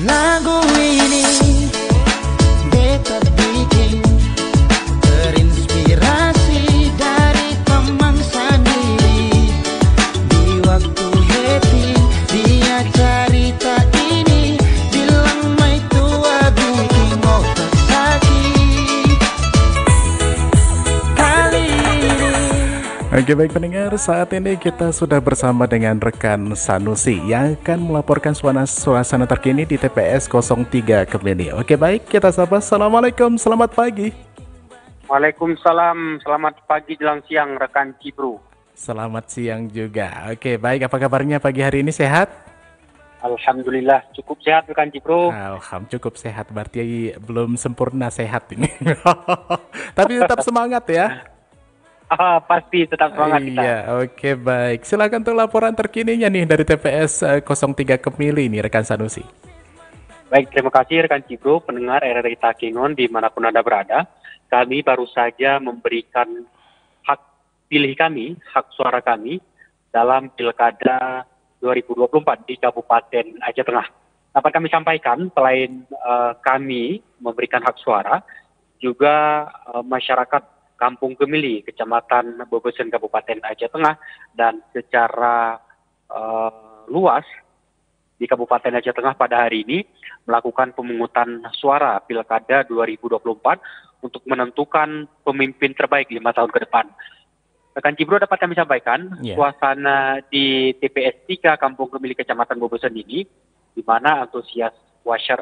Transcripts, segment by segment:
Lagu ini beta bikin terinspirasi dari Tomang sendiri. Di waktu happy dia cerita ini, bilang mai tua bikin otak sakit kali ini. Oke baik pendengar, saat ini kita sudah bersama dengan rekan Sanusi yang akan melaporkan suasana terkini di TPS 03 Gemini. Oke baik, kita sapa. Assalamualaikum, selamat pagi. Waalaikumsalam, selamat pagi jelang siang rekan Cibru. Selamat siang juga. Oke baik, apa kabarnya pagi hari ini, sehat? Alhamdulillah cukup sehat rekan Cibru. Alhamdulillah cukup sehat, berarti belum sempurna sehat ini. Tapi tetap semangat ya. Pasti tetap semangat kita. Iya, oke baik. Silakan untuk laporan terkininya nih dari TPS 03 Kemili nih rekan Sanusi. Baik, terima kasih rekan Cibru, pendengar RRI Takengon dimanapun Anda berada. Kami baru saja memberikan hak pilih kami, hak suara kami dalam Pilkada 2024 di Kabupaten Aceh Tengah. Dapat kami sampaikan, selain kami memberikan hak suara, juga masyarakat Kampung Gemili, Kecamatan Bobesen, Kabupaten Aceh Tengah, dan secara luas di Kabupaten Aceh Tengah pada hari ini melakukan pemungutan suara Pilkada 2024 untuk menentukan pemimpin terbaik 5 tahun ke depan. Rekan Cibro, dapat kami sampaikan, suasana di TPS 3 Kampung Gemili, Kecamatan Bobesen ini, di mana antusias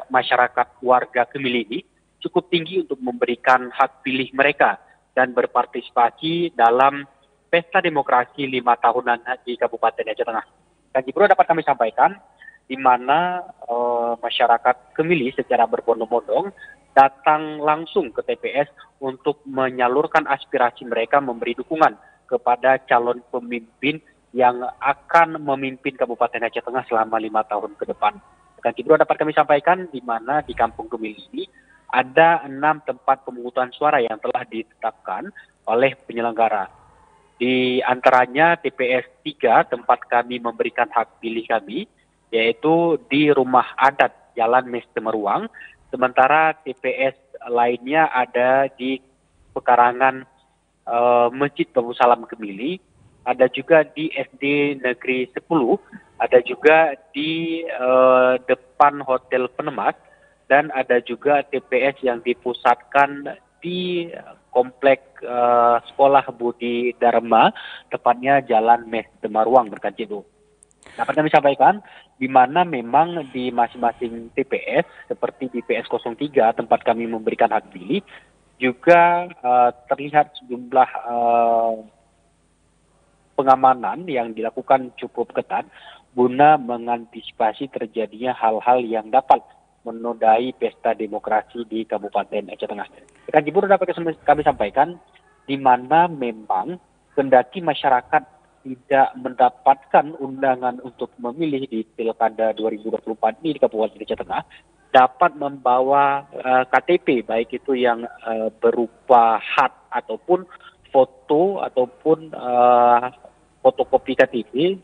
masyarakat warga Gemili ini cukup tinggi untuk memberikan hak pilih mereka dan berpartisipasi dalam pesta demokrasi 5 tahunan di Kabupaten Aceh Tengah. Dan Cibro, dapat kami sampaikan di mana masyarakat Gemili secara berbondong-bondong datang langsung ke TPS untuk menyalurkan aspirasi mereka, memberi dukungan kepada calon pemimpin yang akan memimpin Kabupaten Aceh Tengah selama 5 tahun ke depan. Dan Cibro, dapat kami sampaikan di mana di Kampung Gemili ini ada 6 tempat pemungutan suara yang telah ditetapkan oleh penyelenggara. Di antaranya TPS 3 tempat kami memberikan hak pilih kami, yaitu di Rumah Adat Jalan Mestemeruang. Sementara TPS lainnya ada di pekarangan Masjid Babu Salam Gemili, ada juga di SD Negeri 10, ada juga di depan Hotel Penemas, dan ada juga TPS yang dipusatkan di komplek Sekolah Budi Dharma, tepatnya Jalan Mestemeruang, rekan Cibru. Dapat kami sampaikan, di mana memang di masing-masing TPS, seperti di PS 03 tempat kami memberikan hak pilih, juga terlihat sejumlah pengamanan yang dilakukan cukup ketat guna mengantisipasi terjadinya hal-hal yang dapat menodai pesta demokrasi di Kabupaten Aceh Tengah. Rekan Cibru, dapat kami sampaikan, di mana memang kendati masyarakat tidak mendapatkan undangan untuk memilih di Pilkada 2024 ini di Kabupaten Aceh Tengah, dapat membawa KTP, baik itu yang berupa hard ataupun foto ataupun fotokopi KTP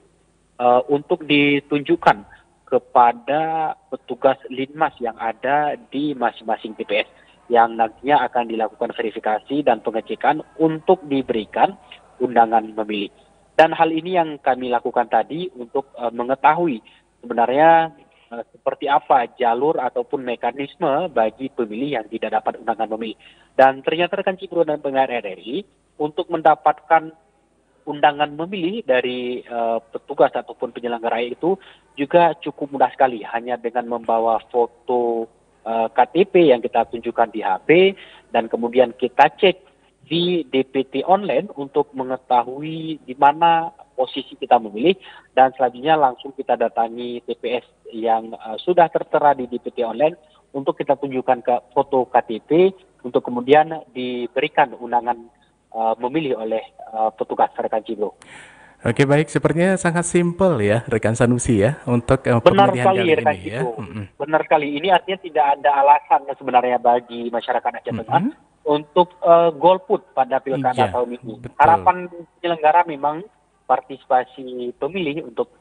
untuk ditunjukkan kepada petugas Linmas yang ada di masing-masing TPS, yang nantinya akan dilakukan verifikasi dan pengecekan untuk diberikan undangan memilih. Dan hal ini yang kami lakukan tadi untuk mengetahui sebenarnya seperti apa jalur ataupun mekanisme bagi pemilih yang tidak dapat undangan memilih. Dan ternyata rekan Cibru dan pendengar RRI, untuk mendapatkan undangan memilih dari petugas ataupun penyelenggara itu juga cukup mudah sekali, hanya dengan membawa foto KTP yang kita tunjukkan di HP, dan kemudian kita cek di DPT online untuk mengetahui di mana posisi kita memilih, dan selanjutnya langsung kita datangi TPS yang sudah tertera di DPT online untuk kita tunjukkan ke foto KTP untuk kemudian diberikan undangan memilih oleh petugas rekan Cibru. Oke baik, sepertinya sangat simpel ya rekan Sanusi ya untuk Benar pemilihan sekali kali rekan ini ya. Cibru. Benar sekali, ini artinya tidak ada alasan sebenarnya bagi masyarakat Aceh Tengah untuk golput pada pilkada tahun ini. Betul. Harapan penyelenggara memang partisipasi pemilih untuk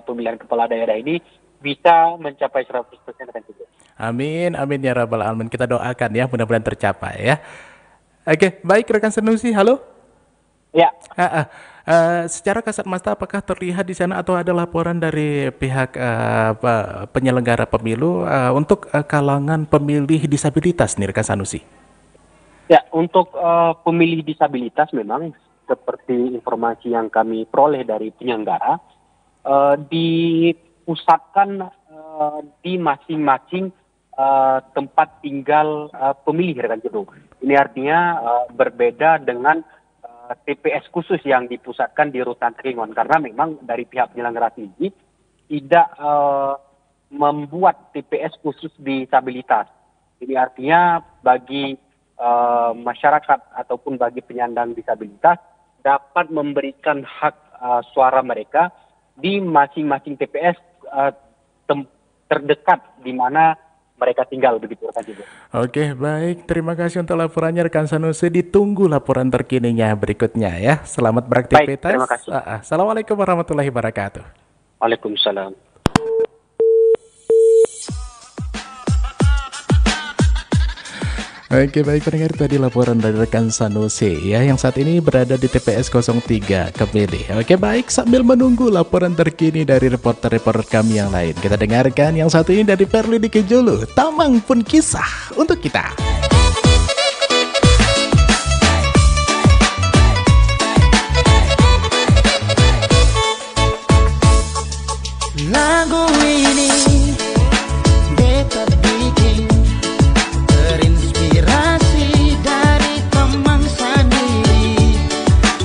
pemilihan kepala daerah ini bisa mencapai 100% rekan Cibro. Amin, amin ya rabbal alamin. Kita doakan ya, mudah-mudahan tercapai ya. Oke, baik rekan Sanusi, halo. Ya, Secara kasat mata, apakah terlihat di sana atau ada laporan dari pihak penyelenggara pemilu untuk kalangan pemilih disabilitas nih rekan Sanusi? ya, untuk pemilih disabilitas memang seperti informasi yang kami peroleh dari penyelenggara, dipusatkan di masing-masing tempat tinggal pemilih rekan Cibro. Ini artinya berbeda dengan TPS khusus yang dipusatkan di Rutan Takengon, karena memang dari pihak penyelenggara sendiri tidak membuat TPS khusus disabilitas. Ini artinya bagi masyarakat ataupun bagi penyandang disabilitas dapat memberikan hak suara mereka di masing-masing TPS terdekat di mana mereka tinggal, begitu rekan Cibro. Oke, baik. Terima kasih untuk laporannya rekan Sanusi. Ditunggu laporan terkininya berikutnya ya. Selamat beraktivitas. Baik, terima kasih. Assalamualaikum warahmatullahi wabarakatuh. Waalaikumsalam. Oke, baik pendengar, tadi laporan dari rekan Sanusi ya, yang saat ini berada di TPS 03 Kemili. Oke, baik, sambil menunggu laporan terkini dari reporter-reporter kami yang lain, kita dengarkan yang satu ini dari Perli di Kejulu, Tamang Pun Kisah untuk kita. Lagu ini beta bikin terinspirasi dari Tamang sendiri.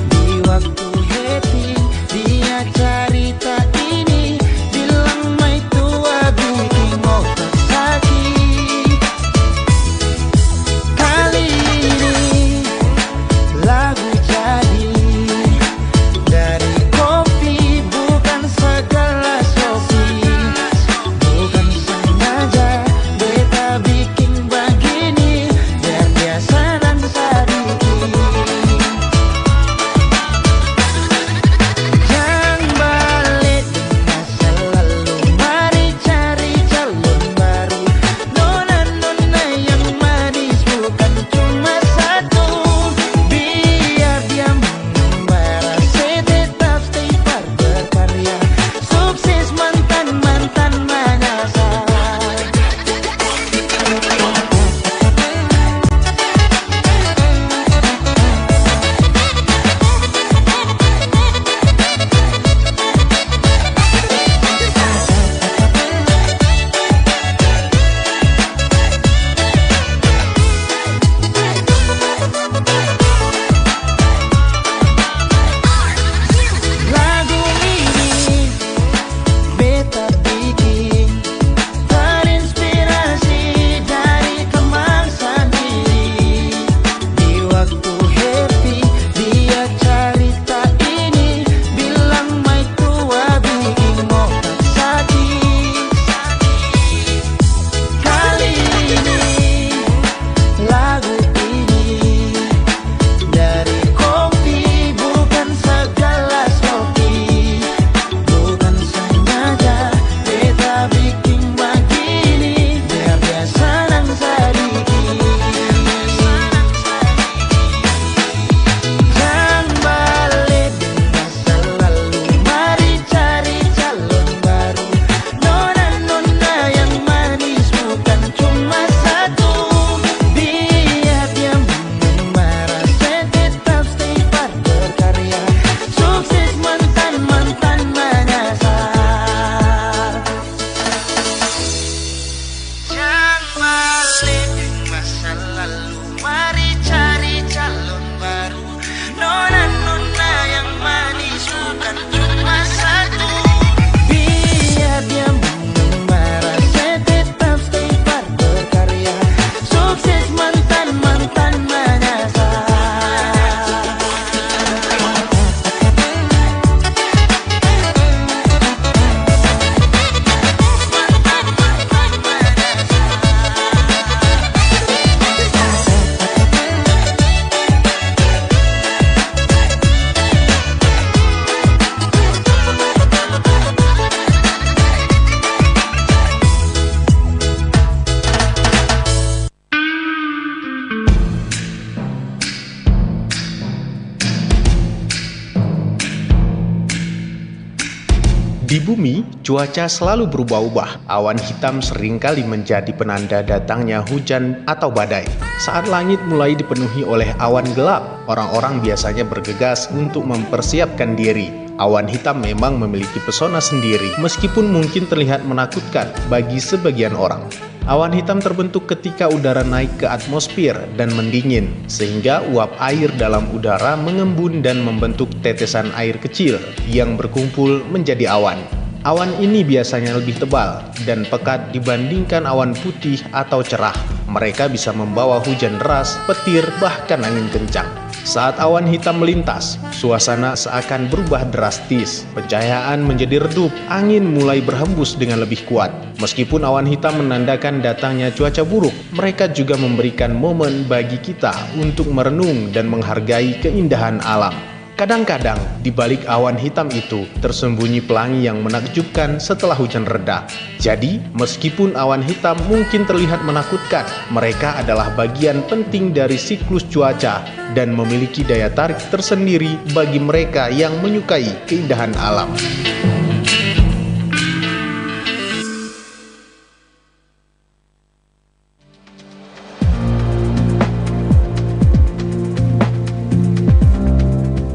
Di waktu happy dia cerita ini, bilang mai tua bikin otak sakit. bumi, cuaca selalu berubah-ubah. Awan hitam seringkali menjadi penanda datangnya hujan atau badai. Saat langit mulai dipenuhi oleh awan gelap, orang-orang biasanya bergegas untuk mempersiapkan diri. Awan hitam memang memiliki pesona sendiri, meskipun mungkin terlihat menakutkan bagi sebagian orang. Awan hitam terbentuk ketika udara naik ke atmosfer dan mendingin, sehingga uap air dalam udara mengembun dan membentuk tetesan air kecil yang berkumpul menjadi awan. Awan ini biasanya lebih tebal dan pekat dibandingkan awan putih atau cerah. Mereka bisa membawa hujan deras, petir, bahkan angin kencang. Saat awan hitam melintas, suasana seakan berubah drastis. Pencahayaan menjadi redup, angin mulai berhembus dengan lebih kuat. Meskipun awan hitam menandakan datangnya cuaca buruk, mereka juga memberikan momen bagi kita untuk merenung dan menghargai keindahan alam. Kadang-kadang, di balik awan hitam itu tersembunyi pelangi yang menakjubkan setelah hujan reda. Jadi, meskipun awan hitam mungkin terlihat menakutkan, mereka adalah bagian penting dari siklus cuaca dan memiliki daya tarik tersendiri bagi mereka yang menyukai keindahan alam.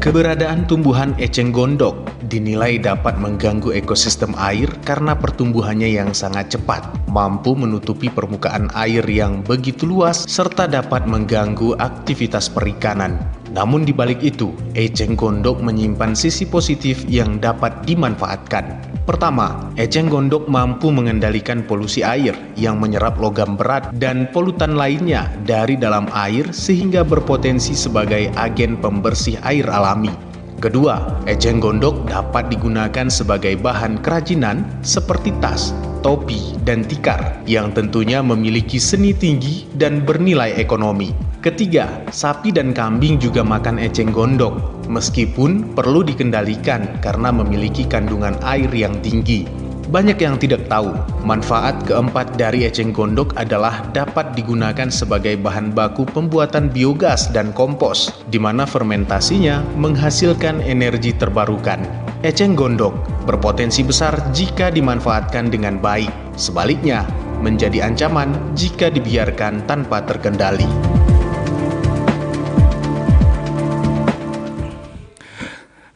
Keberadaan tumbuhan eceng gondok dinilai dapat mengganggu ekosistem air karena pertumbuhannya yang sangat cepat, mampu menutupi permukaan air yang begitu luas, serta dapat mengganggu aktivitas perikanan. Namun di balik itu, eceng gondok menyimpan sisi positif yang dapat dimanfaatkan. Pertama, eceng gondok mampu mengendalikan polusi air yang menyerap logam berat dan polutan lainnya dari dalam air sehingga berpotensi sebagai agen pembersih air alami. Kedua, eceng gondok dapat digunakan sebagai bahan kerajinan seperti tas, topi, dan tikar yang tentunya memiliki seni tinggi dan bernilai ekonomi. Ketiga, sapi dan kambing juga makan eceng gondok, meskipun perlu dikendalikan karena memiliki kandungan air yang tinggi. Banyak yang tidak tahu, manfaat keempat dari eceng gondok adalah dapat digunakan sebagai bahan baku pembuatan biogas dan kompos, di mana fermentasinya menghasilkan energi terbarukan. Eceng gondok berpotensi besar jika dimanfaatkan dengan baik, sebaliknya menjadi ancaman jika dibiarkan tanpa terkendali.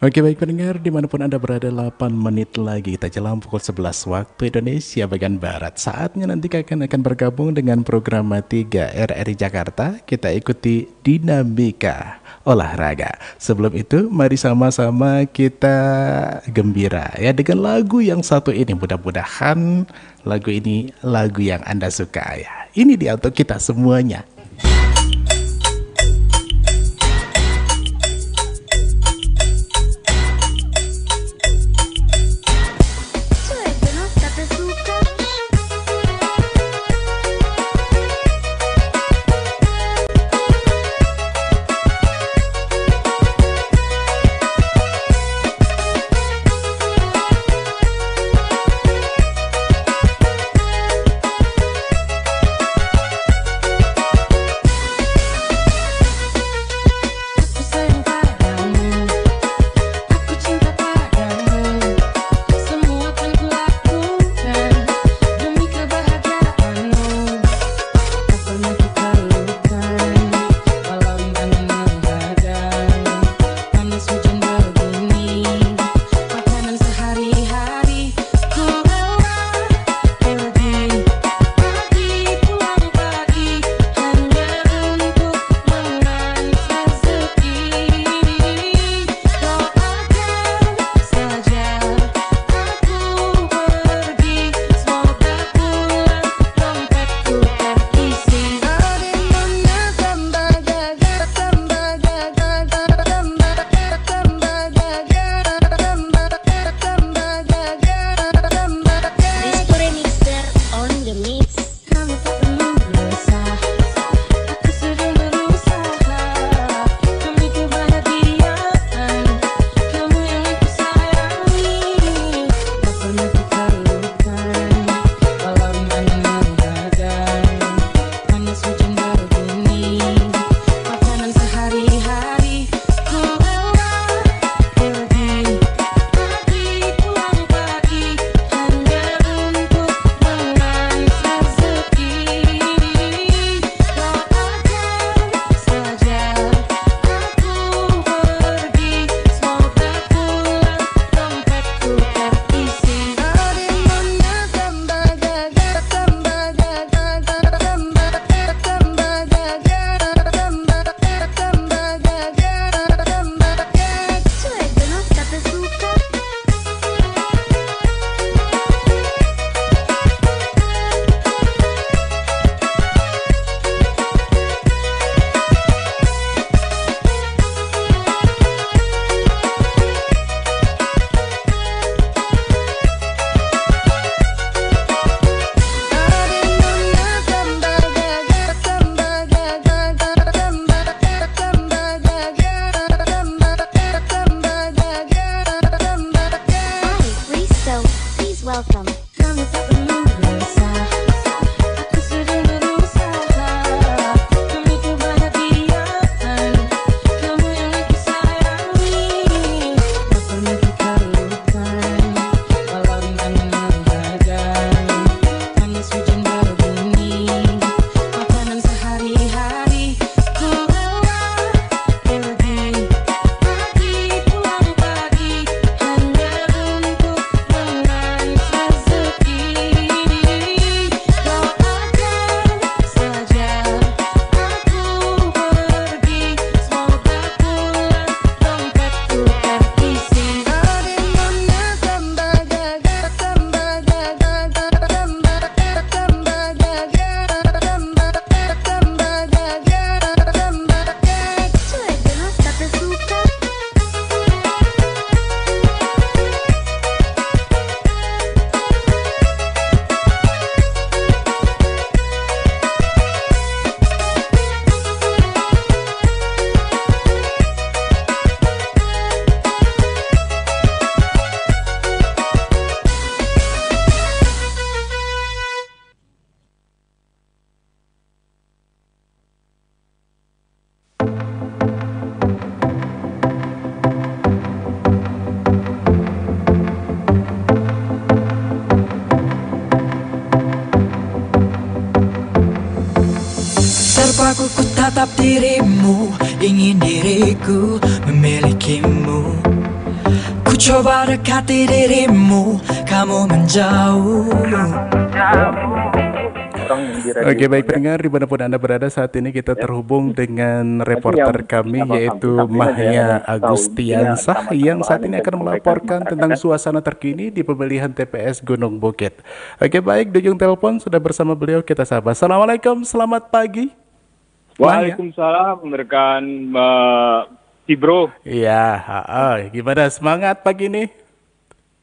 Oke, baik pendengar, dimanapun Anda berada, 8 menit lagi kita jelang pukul 11 waktu Indonesia bagian Barat. Saatnya nanti akan bergabung dengan program 3 RRI Jakarta. Kita ikuti dinamika olahraga. Sebelum itu, mari sama-sama kita gembira ya dengan lagu yang satu ini. Mudah-mudahan lagu ini lagu yang Anda suka ya. Ini dia untuk kita semuanya. Terpaku ku tatap dirimu, ingin diriku memilikimu. Ku coba dekati dirimu, kamu menjauh. Oke, baik pendengar dimanapun Anda berada, saat ini kita terhubung dengan reporter kami yaitu Mahya Agustiansah yang saat ini akan melaporkan tentang suasana terkini di pemilihan TPS Gunung Bukit. Oke, baik, di ujung telepon sudah bersama beliau, kita sapa. Assalamualaikum, selamat pagi. Waalaikumsalam, rekan Cibro. Iya, gimana semangat pagi ini?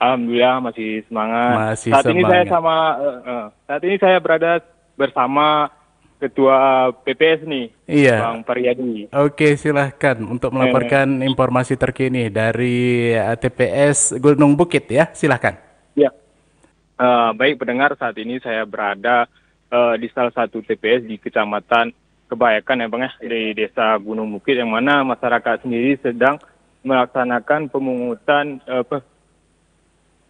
Alhamdulillah masih semangat. Masih saat ini semangat. Saat ini saya berada bersama Ketua PPS nih, Iya. Bang Pariyadi. Oke, silahkan untuk melaporkan informasi terkini dari TPS Gunung Bukit ya, silahkan. Ya, baik pendengar, saat ini saya berada di salah satu TPS di Kecamatan Kebayakan ya Bang ya, di Desa Gunung Bukit, yang mana masyarakat sendiri sedang melaksanakan pemungutan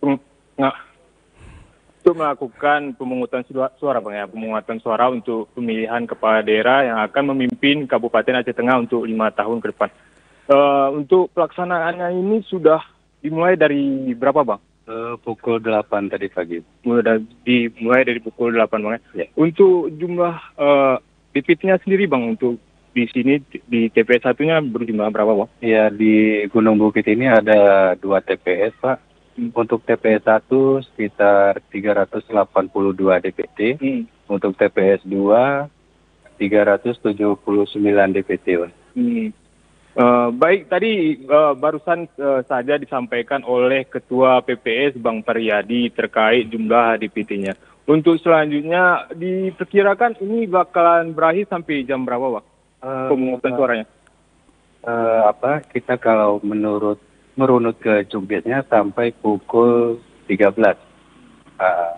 untuk melakukan pemungutan suara Bang ya, pemungutan suara untuk pemilihan kepala daerah yang akan memimpin Kabupaten Aceh Tengah untuk 5 tahun ke depan. Untuk pelaksanaannya ini sudah dimulai dari berapa Bang? Pukul 8 tadi pagi. Dimulai dari pukul 8 Bang ya. Untuk jumlah bibitnya sendiri Bang, untuk di sini di TPS satunya berjumlah berapa Bang? Ya, di Gunung Bukit ini ada 2 TPS Pak. Untuk TPS 1 sekitar 382 DPT. Untuk TPS 2 379 DPT Pak. Baik, tadi barusan saja disampaikan oleh Ketua PPS Bang Pariyadi terkait jumlah DPT-nya. Untuk selanjutnya diperkirakan ini bakalan berakhir sampai jam berapa Bang? Pemungutan suaranya? Kita kalau merunut ke jumlahnya sampai pukul 13.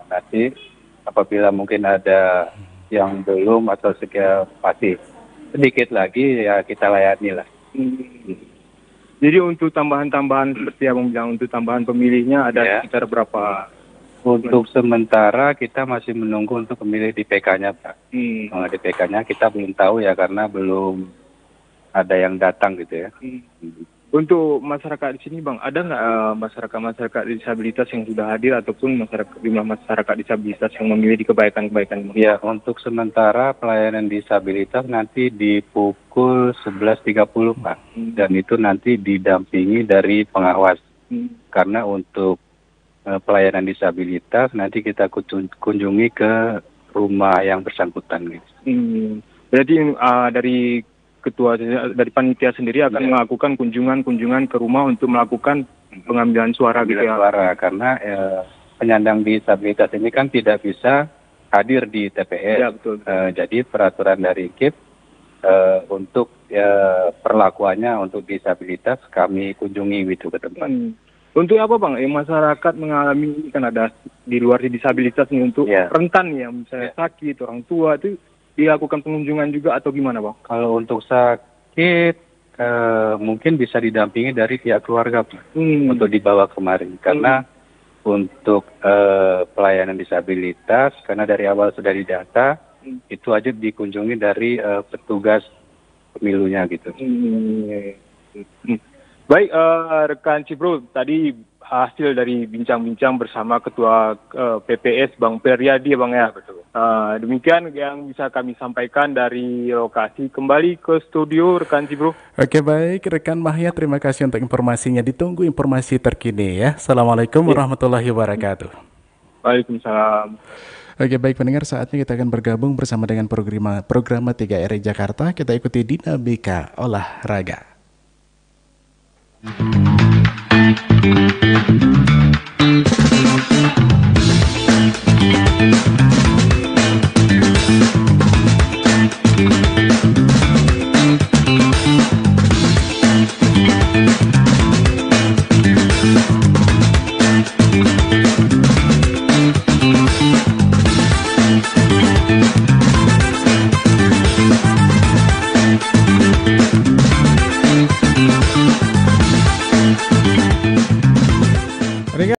Nanti apabila mungkin ada yang belum atau pasti sedikit lagi ya kita layani lah. Jadi untuk tambahan-tambahan seperti yang bilang, untuk tambahan pemilihnya ada sekitar berapa? Untuk sementara kita masih menunggu untuk pemilih di PK-nya Pak. Di PK-nya kita belum tahu ya karena belum ada yang datang gitu ya. Untuk masyarakat di sini Bang, ada nggak masyarakat disabilitas yang sudah hadir ataupun jumlah masyarakat disabilitas yang memilih di kebaikan-kebaikan? Ya, untuk sementara pelayanan disabilitas nanti di pukul 11.30 Pak. Dan itu nanti didampingi dari pengawas. Karena untuk pelayanan disabilitas nanti kita kunjungi ke rumah yang bersangkutan gitu. Berarti dari dari panitia sendiri akan melakukan kunjungan ke rumah untuk melakukan pengambilan suara gitu ya? Suara, karena penyandang disabilitas ini kan tidak bisa hadir di TPS. Ya, betul. Jadi peraturan dari KIP untuk perlakuannya untuk disabilitas kami kunjungi gitu ke tempat. Untuk apa Bang? Masyarakat mengalami, kan ada di luar disabilitas nih, untuk rentan ya, misalnya sakit, orang tua itu dilakukan pengunjungan juga atau gimana Bang? Kalau untuk sakit mungkin bisa didampingi dari pihak keluarga Pak, untuk dibawa kemarin. Karena untuk pelayanan disabilitas, karena dari awal sudah didata, itu aja dikunjungi dari petugas pemilunya gitu. Baik, rekan Cibro, tadi hasil dari bincang-bincang bersama Ketua PPS Bang Pariyadi Bang ya. Betul. Demikian yang bisa kami sampaikan dari lokasi. Kembali ke studio rekan Cibro. Oke, baik rekan Mahya, terima kasih untuk informasinya. Ditunggu informasi terkini ya. Assalamualaikum warahmatullahi wabarakatuh. Waalaikumsalam. Oke, baik pendengar, saatnya kita akan bergabung bersama dengan program 3R Jakarta. Kita ikuti dinamika olahraga.